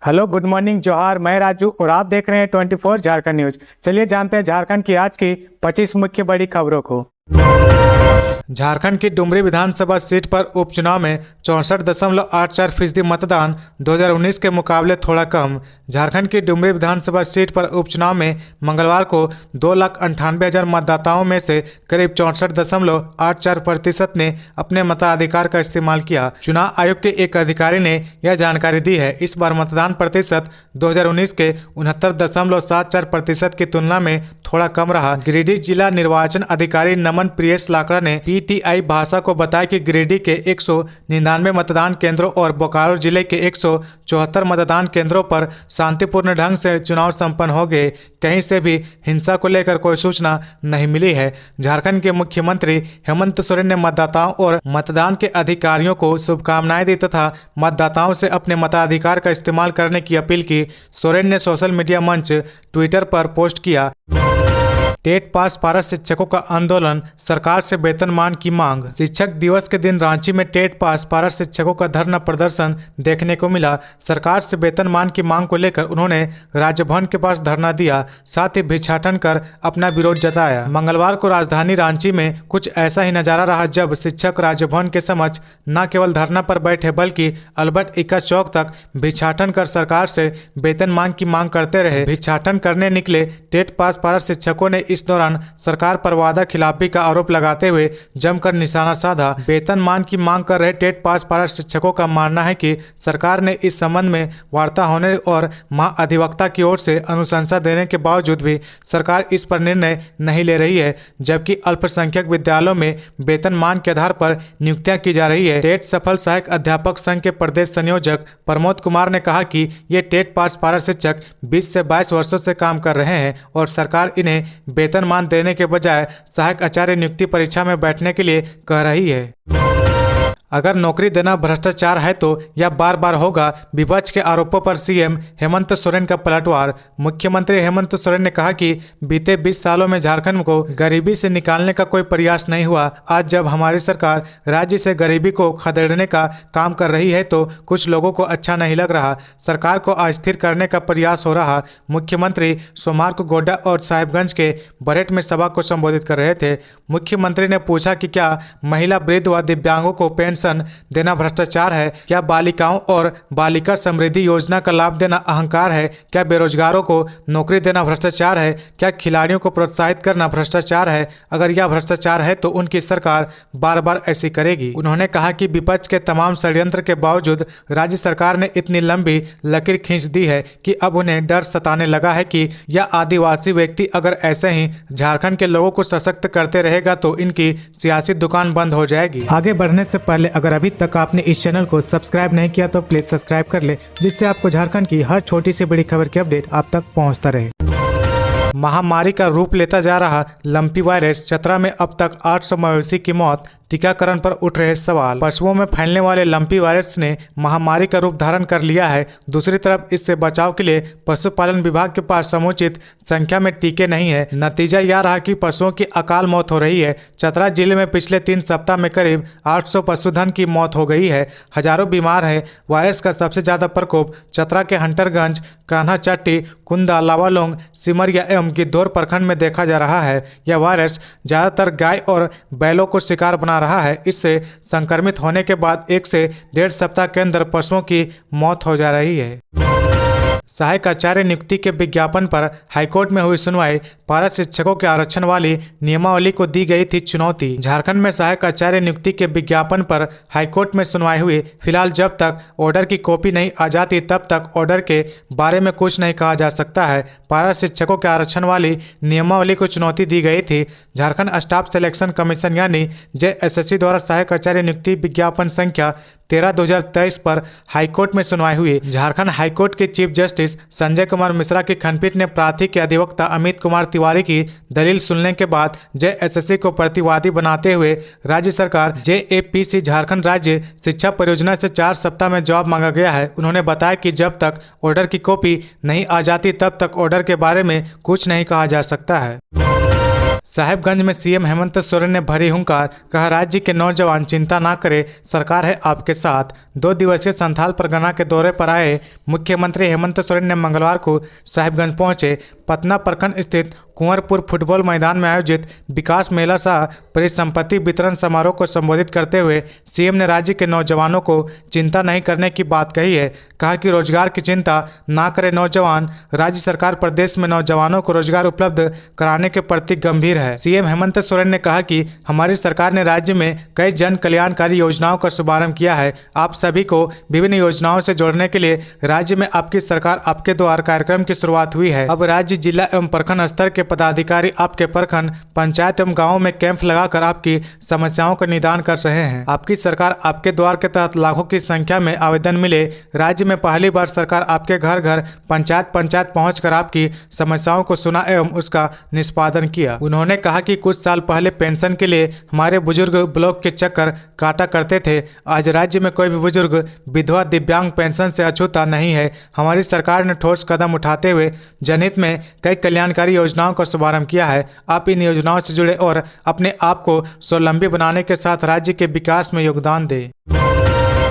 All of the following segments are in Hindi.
हेलो, गुड मॉर्निंग, जोहार। मैं राजू और आप देख रहे हैं 24 झारखंड न्यूज। चलिए जानते हैं झारखंड की आज की 25 मुख्य बड़ी खबरों को। झारखंड की डुमरी विधानसभा सीट पर उपचुनाव में 64.84% मतदान 2019 के मुकाबले थोड़ा कम। झारखंड की डुमरी विधानसभा सीट पर उपचुनाव में मंगलवार को 2,98,000 मतदाताओं में से करीब 64.84% ने अपने मताधिकार का इस्तेमाल किया। चुनाव आयोग के एक अधिकारी ने यह जानकारी दी है। इस बार मतदान प्रतिशत 2019 के 69.74% की तुलना में थोड़ा कम रहा। गिरिडीह जिला निर्वाचन अधिकारी नमन प्रियेश लाकड़ा ने पीटीआई भाषा को बताया कि गिरिडीह के 199 मतदान केंद्रों और बोकारो जिले के 174 मतदान केंद्रों पर शांतिपूर्ण ढंग से चुनाव संपन्न हो गए। कहीं से भी हिंसा को लेकर कोई सूचना नहीं मिली है। झारखंड के मुख्यमंत्री हेमंत सोरेन ने मतदाताओं और मतदान के अधिकारियों को शुभकामनाएं दी तथा मतदाताओं से अपने मताधिकार का इस्तेमाल करने की अपील की। सोरेन ने सोशल मीडिया मंच ट्विटर पर पोस्ट किया। टेट पास पारा शिक्षकों का आंदोलन, सरकार से वेतनमान की मांग। शिक्षक दिवस के दिन रांची में टेट पास पारा शिक्षकों का धरना प्रदर्शन देखने को मिला। सरकार से वेतनमान की मांग को लेकर उन्होंने राजभवन के पास धरना दिया, साथ ही भिक्षाटन कर अपना विरोध जताया। मंगलवार को राजधानी रांची में कुछ ऐसा ही नजारा रहा जब शिक्षक राजभवन के समक्ष न केवल धरना पर बैठे बल्कि अल्बर्ट इक्का चौक तक भिक्षाटन कर सरकार से वेतनमान की मांग करते रहे। भिक्षाटन करने निकले टेट पास पारा शिक्षकों ने इस दौरान सरकार पर वादा खिलाफी का आरोप लगाते हुए जमकर निशाना साधा। वेतनमान की मांग कर रहे टेट पास पारा शिक्षकों का मानना है कि सरकार ने इस संबंध में वार्ता होने और महाअधिवक्ता की ओर से अनुशंसा देने के बावजूद भी सरकार इस पर निर्णय नहीं ले रही है, जबकि अल्पसंख्यक विद्यालयों में वेतनमान के आधार पर नियुक्तियां की जा रही है। टेट सफल सहायक अध्यापक संघ के प्रदेश संयोजक प्रमोद कुमार ने कहा कि ये टेट पास पारा शिक्षक 20 से 22 वर्षों से काम कर रहे हैं और सरकार इन्हें वेतनमान देने के बजाय सहायक आचार्य नियुक्ति परीक्षा में बैठने के लिए कह रही है। अगर नौकरी देना भ्रष्टाचार है तो यह बार बार होगा। विपक्ष के आरोपों पर सीएम हेमंत सोरेन का पलटवार। मुख्यमंत्री हेमंत सोरेन ने कहा कि बीते 20 सालों में झारखंड को गरीबी से निकालने का कोई प्रयास नहीं हुआ। आज जब हमारी सरकार राज्य से गरीबी को खदेड़ने का काम कर रही है तो कुछ लोगों को अच्छा नहीं लग रहा। सरकार को अस्थिर करने का प्रयास हो रहा। मुख्यमंत्री सोमवार को गोड्डा और साहिबगंज के बरहेट में सभा को संबोधित कर रहे थे। मुख्यमंत्री ने पूछा कि क्या महिला, वृद्ध व दिव्यांगों को पेंशन देना भ्रष्टाचार है? क्या बालिकाओं और बालिका समृद्धि योजना का लाभ देना अहंकार है? क्या बेरोजगारों को नौकरी देना भ्रष्टाचार है? क्या खिलाड़ियों को प्रोत्साहित करना भ्रष्टाचार है? अगर यह भ्रष्टाचार है तो उनकी सरकार बार बार ऐसी करेगी। उन्होंने कहा कि विपक्ष के तमाम षड्यंत्र के बावजूद राज्य सरकार ने इतनी लंबी लकीर खींच दी है कि अब उन्हें डर सताने लगा है कि यह आदिवासी व्यक्ति अगर ऐसे ही झारखंड के लोगों को सशक्त करते रहेगा तो इनकी सियासी दुकान बंद हो जाएगी। आगे बढ़ने से पहले अगर अभी तक आपने इस चैनल को सब्सक्राइब नहीं किया तो प्लीज सब्सक्राइब कर ले, जिससे आपको झारखंड की हर छोटी से बड़ी खबर की अपडेट आप तक पहुंचता रहे। महामारी का रूप लेता जा रहा लंपी वायरस, चतरा में अब तक 800 मवेशी की मौत। टीकाकरण पर उठ रहे सवाल। पशुओं में फैलने वाले लंपी वायरस ने महामारी का रूप धारण कर लिया है। दूसरी तरफ इससे बचाव के लिए पशुपालन विभाग के पास समुचित संख्या में टीके नहीं है। नतीजा यह रहा कि पशुओं की अकाल मौत हो रही है। चतरा जिले में पिछले 3 सप्ताह में करीब 800 पशुधन की मौत हो गई है। हजारों बीमार हैं। वायरस का सबसे ज्यादा प्रकोप चतरा के हंटरगंज, कान्हा चट्टी, कुंदा, लावालोंग, सिमरिया एवं गिद्धौर प्रखंड में देखा जा रहा है। यह वायरस ज्यादातर गाय और बैलों को शिकार बना रहा है। इससे संक्रमित होने के बाद 1 से 1.5 सप्ताह के अंदर पशुओं की मौत हो जा रही है। सहायक आचार्य नियुक्ति के विज्ञापन पर हाईकोर्ट में हुई सुनवाई। पारा शिक्षकों के आरक्षण वाली नियमावली को दी गई थी चुनौती। झारखंड में सहायक आचार्य नियुक्ति के विज्ञापन पर हाईकोर्ट में सुनवाई हुई। फिलहाल जब तक ऑर्डर की कॉपी नहीं आ जाती तब तक ऑर्डर के बारे में कुछ नहीं कहा जा सकता है। पारा शिक्षकों के आरक्षण वाली नियमावली को चुनौती दी गई थी। झारखंड स्टाफ सिलेक्शन कमीशन यानी जेएसएससी द्वारा सहायक आचार्य नियुक्ति विज्ञापन संख्या 13/2023 पर हाईकोर्ट में सुनवाई हुई। झारखंड हाईकोर्ट के चीफ जस्टिस संजय कुमार मिश्रा की खंडपीठ ने प्रार्थी के अधिवक्ता अमित कुमार तिवारी की दलील सुनने के बाद जेएसएससी को प्रतिवादी बनाते हुए राज्य सरकार जेएपीसी झारखंड राज्य शिक्षा परियोजना से 4 सप्ताह में जवाब मांगा गया है। उन्होंने बताया कि जब तक ऑर्डर की कॉपी नहीं आ जाती तब तक ऑर्डर के बारे में कुछ नहीं कहा जा सकता है। साहिबगंज में सीएम हेमंत सोरेन ने भरी हुंकार, कहा राज्य के नौजवान चिंता ना करें, सरकार है आपके साथ। 2 दिवसीय संथाल परगना के दौरे पर आए मुख्यमंत्री हेमंत सोरेन ने मंगलवार को साहिबगंज पहुंचे। पटना प्रखंड स्थित कुंवरपुर फुटबॉल मैदान में आयोजित विकास मेला सह परिसंपत्ति वितरण समारोह को संबोधित करते हुए सीएम ने राज्य के नौजवानों को चिंता नहीं करने की बात कही है। कहा कि रोजगार की चिंता ना करें नौजवान, राज्य सरकार प्रदेश में नौजवानों को रोजगार उपलब्ध कराने के प्रति गंभीर है। सीएम हेमंत सोरेन ने कहा कि हमारी सरकार ने राज्य में कई जन कल्याणकारी योजनाओं का शुभारंभ किया है। आप सभी को विभिन्न योजनाओं से जोड़ने के लिए राज्य में आपकी सरकार आपके द्वार कार्यक्रम की शुरुआत हुई है। अब राज्य, जिला एवं प्रखंड स्तर के पदाधिकारी आपके प्रखंड, पंचायत एवं गाँवों में कैंप लगाकर आपकी समस्याओं का निदान कर रहे हैं। आपकी सरकार आपके द्वार के तहत लाखों की संख्या में आवेदन मिले। राज्य में पहली बार सरकार आपके घर घर, पंचायत पहुंचकर आपकी समस्याओं को सुना एवं उसका निष्पादन किया। उन्होंने कहा कि कुछ साल पहले पेंशन के लिए हमारे बुजुर्ग ब्लॉक के चक्कर काटा करते थे। आज राज्य में कोई भी बुजुर्ग, विधवा, दिव्यांग पेंशन से अछूता नहीं है। हमारी सरकार ने ठोस कदम उठाते हुए जनहित में कई कल्याणकारी योजनाओं का शुभारंभ किया है। आप इन योजनाओं से जुड़े और अपने आप को स्वावलंबी बनाने के साथ राज्य के विकास में योगदान दें।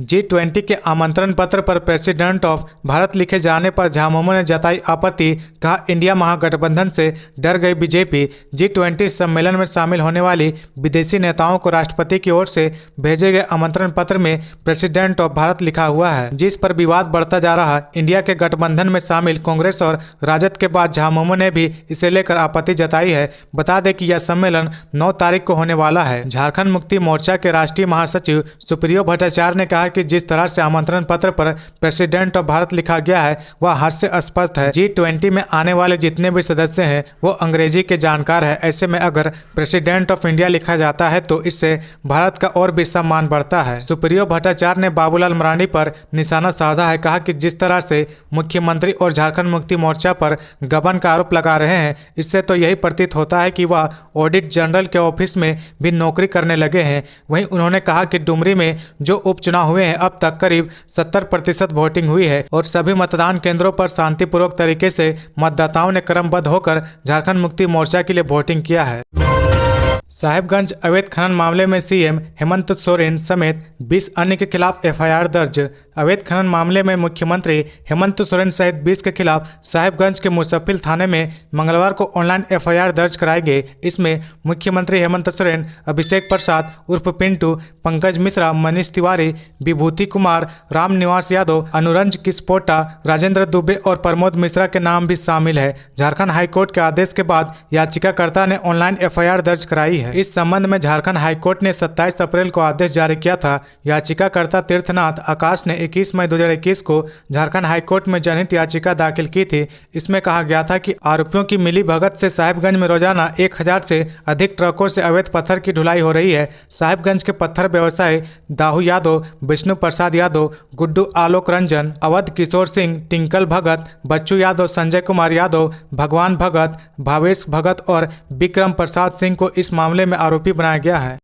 G20 के आमंत्रण पत्र पर प्रेसिडेंट ऑफ भारत लिखे जाने पर झामुमो ने जताई आपत्ति। कहा इंडिया महागठबंधन से डर गई बीजेपी। G20 सम्मेलन में शामिल होने वाली विदेशी नेताओं को राष्ट्रपति की ओर से भेजे गए आमंत्रण पत्र में प्रेसिडेंट ऑफ भारत लिखा हुआ है, जिस पर विवाद बढ़ता जा रहा। इंडिया के गठबंधन में शामिल कांग्रेस और राजद के बाद झामुमो ने भी इसे लेकर आपत्ति जताई है। बता दें कि यह सम्मेलन 9 तारीख को होने वाला है। झारखंड मुक्ति मोर्चा के राष्ट्रीय महासचिव सुप्रियो भट्टाचार्य ने कहा कि जिस तरह से आमंत्रण पत्र पर प्रेसिडेंट ऑफ भारत लिखा गया है वह हास्यास्पद है। G20 में आने वाले जितने भी सदस्य हैं वो अंग्रेजी के जानकार हैं। ऐसे में अगर प्रेसिडेंट ऑफ इंडिया लिखा जाता है तो इससे भारत का और भी सम्मान बढ़ता है। सुप्रियो भट्टाचार्य ने बाबूलाल मरांडी पर निशाना साधा है। कहा कि जिस तरह से मुख्यमंत्री और झारखंड मुक्ति मोर्चा पर गबन का आरोप लगा रहे हैं, इससे तो यही प्रतीत होता है कि वह ऑडिट जनरल के ऑफिस में भी नौकरी करने लगे हैं। वहीं उन्होंने कहा कि डुमरी में जो उपचुनाव हुए हैं अब तक करीब 70% वोटिंग हुई है और सभी मतदान केंद्रों पर शांतिपूर्वक तरीके से मतदाताओं ने क्रमबद्ध होकर झारखंड मुक्ति मोर्चा के लिए वोटिंग किया है। साहिबगंज अवैध खनन मामले में सीएम हेमंत सोरेन समेत 20 अन्य के खिलाफ एफआईआर दर्ज। अवैध खनन मामले में मुख्यमंत्री हेमंत सोरेन सहित 20 के खिलाफ साहिबगंज के मुसफ्फिल थाने में मंगलवार को ऑनलाइन एफआईआर दर्ज कराई गई। इसमें मुख्यमंत्री हेमंत सोरेन, अभिषेक प्रसाद उर्फ पिंटू, पंकज मिश्रा, मनीष तिवारी, विभूति कुमार, राम निवास यादव, अनुरंज किस्पोटा, राजेंद्र दुबे और प्रमोद मिश्रा के नाम भी शामिल है। झारखंड हाईकोर्ट के आदेश के बाद याचिकाकर्ता ने ऑनलाइन एफआईआर दर्ज कराई है। इस संबंध में झारखंड हाईकोर्ट ने 27 अप्रैल को आदेश जारी किया था। याचिकाकर्ता तीर्थनाथ आकाश ने 21 मई 2021 को झारखंड हाईकोर्ट में जनहित याचिका दाखिल की थी। इसमें कहा गया था कि आरोपियों की मिलीभगत से साहिबगंज में रोजाना 1000 से अधिक ट्रकों से अवैध पत्थर की ढुलाई हो रही है। साहिबगंज के पत्थर व्यवसायी दाहू यादव, विष्णु प्रसाद यादव, गुड्डू आलोक रंजन, अवध किशोर सिंह, टिंकल भगत, बच्चू यादव, संजय कुमार यादव, भगवान भगत, भावेश भगत और विक्रम प्रसाद सिंह को इस मामले में आरोपी बनाया गया है।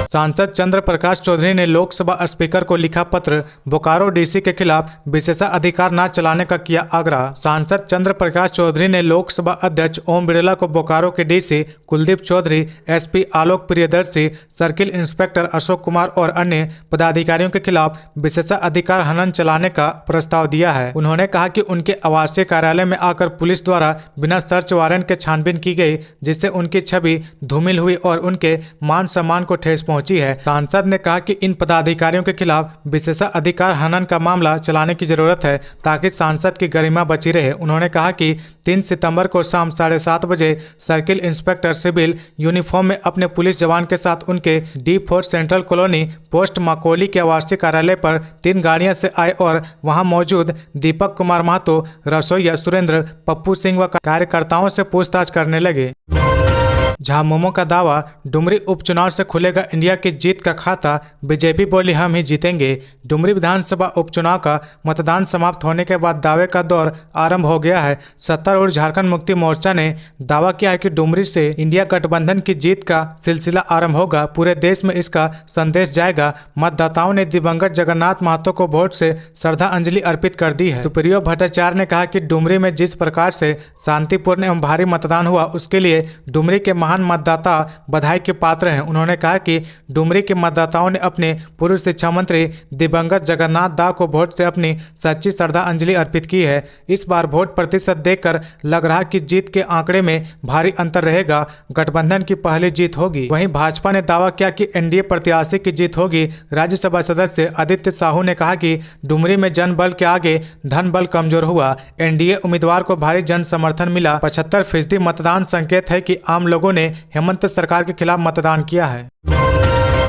सांसद चंद्र प्रकाश चौधरी ने लोकसभा स्पीकर को लिखा पत्र, बोकारो डीसी के खिलाफ विशेषाधिकार न चलाने का किया आग्रह। सांसद चंद्र प्रकाश चौधरी ने लोकसभा अध्यक्ष ओम बिरला को बोकारो के डीसी कुलदीप चौधरी, एसपी आलोक प्रियदर्शी, सर्किल इंस्पेक्टर अशोक कुमार और अन्य पदाधिकारियों के खिलाफ विशेषाधिकार हनन चलाने का प्रस्ताव दिया है। उन्होंने कहा कि उनके आवासीय कार्यालय में आकर पुलिस द्वारा बिना सर्च वारंट के छानबीन की गई, जिससे उनकी छवि धूमिल हुई और उनके मान सम्मान को ठेस पहुंची है। सांसद ने कहा कि इन पदाधिकारियों के खिलाफ विशेषाधिकार हनन का मामला चलाने की जरूरत है ताकि सांसद की गरिमा बची रहे। उन्होंने कहा कि 3 सितंबर को शाम 7:30 बजे सर्किल इंस्पेक्टर सिविल यूनिफॉर्म में अपने पुलिस जवान के साथ उनके D4 सेंट्रल कॉलोनी पोस्ट मकोली के आवासीय कार्यालय पर 3 गाड़ियां से आए और वहां मौजूद दीपक कुमार महतो, रसोईया सुरेंद्र, पप्पू सिंह व कार्यकर्ताओं से पूछताछ करने लगे। झामुमो का दावा, डुमरी उपचुनाव से खुलेगा इंडिया की जीत का खाता, बीजेपी बोली हम ही जीतेंगे। डुमरी विधानसभा उपचुनाव का मतदान समाप्त होने के बाद दावे का दौर आरंभ हो गया है। सत्तारूढ़ झारखंड मुक्ति मोर्चा ने दावा किया है कि डुमरी से इंडिया गठबंधन की जीत का सिलसिला आरंभ होगा। पूरे देश में इसका संदेश जाएगा। मतदाताओं ने दिवंगत जगन्नाथ महतो को वोट से श्रद्धांजलि अर्पित कर दी है। सुप्रियो भट्टाचार्य ने कहा कि डुमरी में जिस प्रकार से शांतिपूर्ण एवं भारी मतदान हुआ उसके लिए डुमरी के महान मतदाता बधाई के पात्र हैं। उन्होंने कहा कि डुमरी के मतदाताओं ने अपने पूर्व शिक्षा मंत्री दिवंगत जगन्नाथ दास को वोट से अपनी सच्ची श्रद्धांजलि अर्पित की है। इस बार वोट प्रतिशत देखकर लग रहा कि जीत के आंकड़े में भारी अंतर रहेगा। गठबंधन की पहली जीत होगी। वहीं भाजपा ने दावा किया कि एनडीए प्रत्याशी की जीत होगी। राज्यसभा सदस्य आदित्य साहू ने कहा कि डुमरी में जनबल के आगे धन बल कमजोर हुआ। एनडीए उम्मीदवार को भारी जन समर्थन मिला। 75% मतदान संकेत है कि आम लोगों ने हेमंत सरकार के खिलाफ मतदान किया है।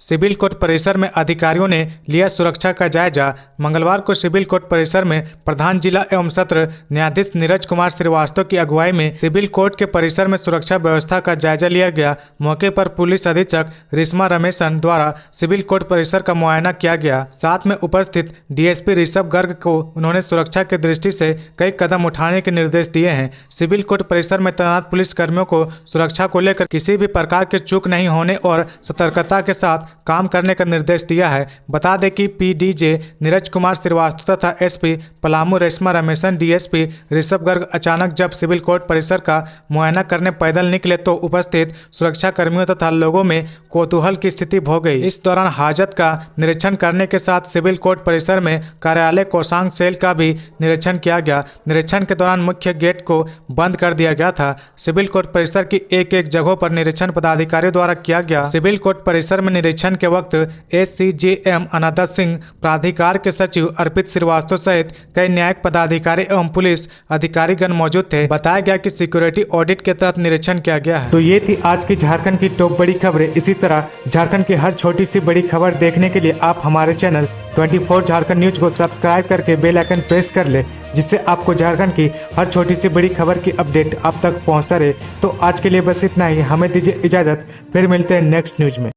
सिविल कोर्ट परिसर में अधिकारियों ने लिया सुरक्षा का जायजा। मंगलवार को सिविल कोर्ट परिसर में प्रधान जिला एवं सत्र न्यायाधीश नीरज कुमार श्रीवास्तव की अगुवाई में सिविल कोर्ट के परिसर में सुरक्षा व्यवस्था का जायजा लिया गया। मौके पर पुलिस अधीक्षक रिश्मा रमेशन द्वारा सिविल कोर्ट परिसर का मुआयना किया गया। साथ में उपस्थित डीएसपी ऋषभ गर्ग को उन्होंने सुरक्षा की दृष्टि से कई कदम उठाने के निर्देश दिए हैं। सिविल कोर्ट परिसर में तैनात पुलिस कर्मियों को सुरक्षा को लेकर किसी भी प्रकार के चूक नहीं होने और सतर्कता के साथ काम करने का निर्देश दिया है। बता दें कि पीडीजे नीरज कुमार श्रीवास्तव तथा एसपी पलामू रेश्मा रमेशन डीएसपी ऋषभ गर्ग अचानक जब सिविल कोर्ट परिसर का मुआयना करने पैदल निकले तो उपस्थित सुरक्षा कर्मियों तथा लोगों में कौतूहल की स्थिति हो गई। इस दौरान हाजत का निरीक्षण करने के साथ सिविल कोर्ट परिसर में कार्यालय कोषांग सेल का भी निरीक्षण किया गया। निरीक्षण के दौरान मुख्य गेट को बंद कर दिया गया था। सिविल कोर्ट परिसर की एक जगहों पर निरीक्षण पदाधिकारियों द्वारा किया गया। सिविल कोर्ट परिसर में निरीक्षण के वक्त एससीजेएम अनादर सिंह, प्राधिकार के सचिव अर्पित श्रीवास्तव सहित कई न्यायिक पदाधिकारी एवं पुलिस अधिकारीगण मौजूद थे। बताया गया कि सिक्योरिटी ऑडिट के तहत निरीक्षण किया गया है। तो ये थी आज की झारखंड की टॉप बड़ी खबरें। इसी तरह झारखंड की हर छोटी सी बड़ी खबर देखने के लिए आप हमारे चैनल 24 झारखंड न्यूज को सब्सक्राइब करके बेल आइकन प्रेस कर ले, जिससे आपको झारखंड की हर छोटी सी बड़ी खबर की अपडेट आप तक पहुंचता रहे। तो आज के लिए बस इतना ही। हमें दीजिए इजाजत, फिर मिलते हैं नेक्स्ट न्यूज में।